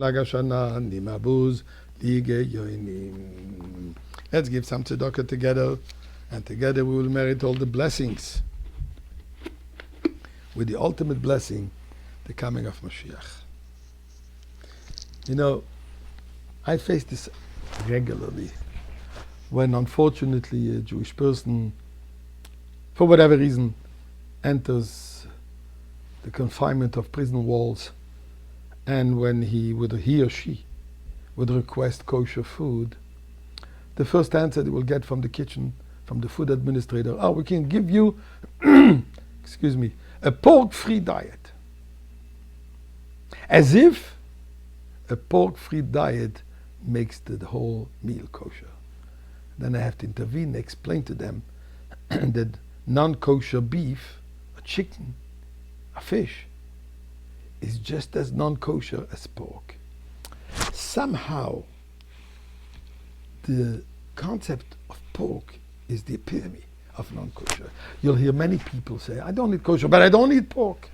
Let's give some tzedakah together, and together we will merit all the blessings. With the ultimate blessing, the coming of Moshiach. You know, I face this regularly when unfortunately a Jewish person, for whatever reason, enters the confinement of prison walls, and when he or she would request kosher food, the first answer they will get from the kitchen, from the food administrator, we can give you, excuse me, a pork-free diet. As if a pork-free diet makes the whole meal kosher. Then I have to intervene and explain to them that non-kosher beef, a chicken, a fish, is just as non-kosher as pork. Somehow, the concept of pork is the epitome of non-kosher. You'll hear many people say, I don't eat kosher, but I don't eat pork.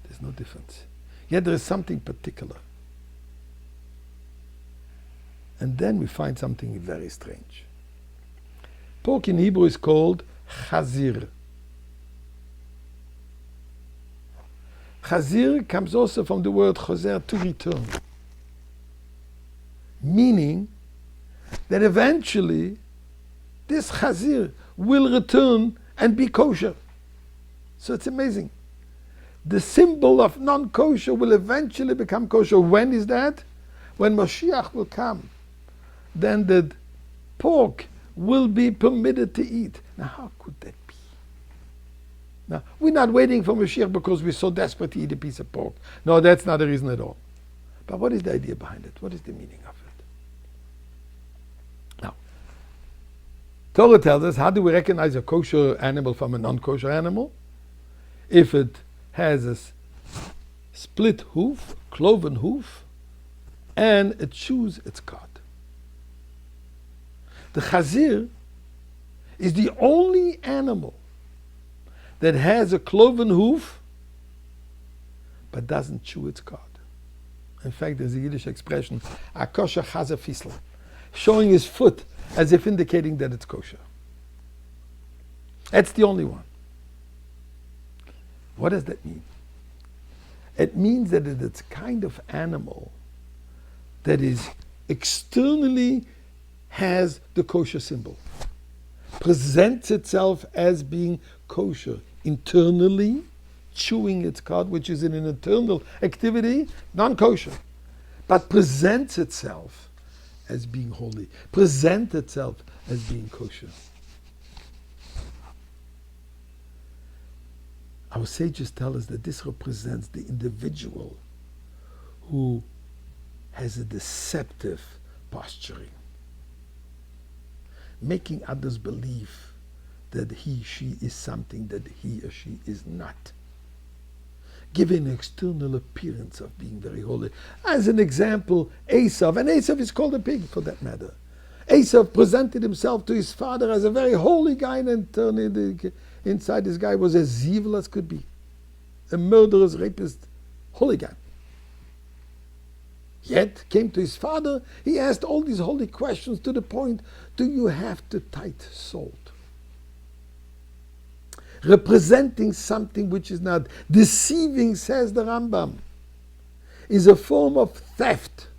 There's no difference. Yet there is something particular. And then we find something very strange. Pork in Hebrew is called chazir. Chazir comes also from the word choser, to return. Meaning that eventually this chazir will return and be kosher. So it's amazing. The symbol of non-kosher will eventually become kosher. When is that? When Moshiach will come. Then the pork will be permitted to eat. Now how could that be? Now, we're not waiting for Moshiach because we're so desperate to eat a piece of pork. No, that's not the reason at all. But what is the idea behind it? What is the meaning of it? Now, Torah tells us, how do we recognize a kosher animal from a non-kosher animal? If it has a split hoof, cloven hoof, and it chews its cud. The chazir is the only animal that has a cloven hoof but doesn't chew its cud. In fact, there's a Yiddish expression, a kosher chazer fisel, showing his foot as if indicating that it's kosher. That's the only one. What does that mean? It means that it's a kind of animal that is externally has the kosher symbol, presents itself as being kosher internally, chewing its cud, which is an internal activity, non-kosher, but presents itself as being holy, presents itself as being kosher. Our sages tell us that this represents the individual who has a deceptive posturing, making others believe that she is something that he or she is not, giving an external appearance of being very holy. As an example, Esav, and Esav is called a pig for that matter. Esav presented himself to his father as a very holy guy, and turned inside this guy was as evil as could be. A murderous, rapist, holy guy. Yet came to his father, he asked all these holy questions to the point, do you have to tithe salt? Representing something which is not. Deceiving, says the Rambam, is a form of theft.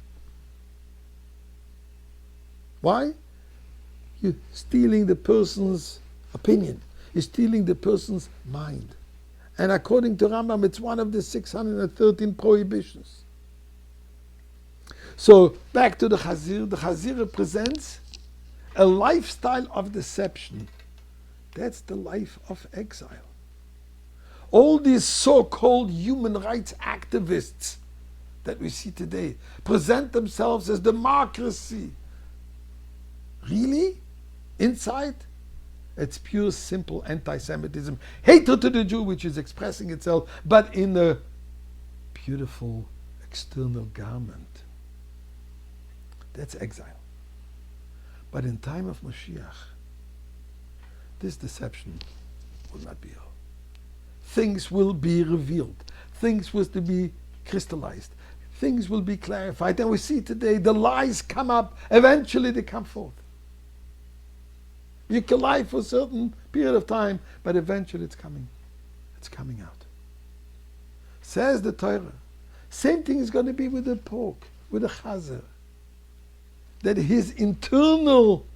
Why? You're stealing the person's opinion. You're stealing the person's mind. And according to Rambam, it's one of the 613 prohibitions. So, back to the chazir. The chazir represents a lifestyle of deception. That's the life of exile. All these so-called human rights activists that we see today present themselves as democracy. Really? Inside? It's pure, simple anti-Semitism. Hatred to the Jew, which is expressing itself, but in a beautiful external garment. That's exile. But in time of Moshiach, this deception will not be held. Things will be revealed. Things will be crystallized. things will be clarified. And we see today the lies come up, eventually they come forth. You can lie for a certain period of time, but eventually it's coming out. Says the Torah. Same thing is going to be with the pork, with the chazer. That his internal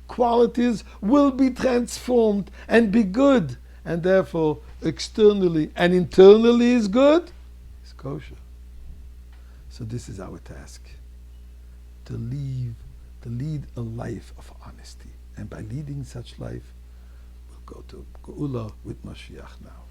qualities will be transformed and be good. And therefore, externally and internally is good, is kosher. So this is our task. To lead a life of honesty. And by leading such life, we'll go to Geula with Moshiach now.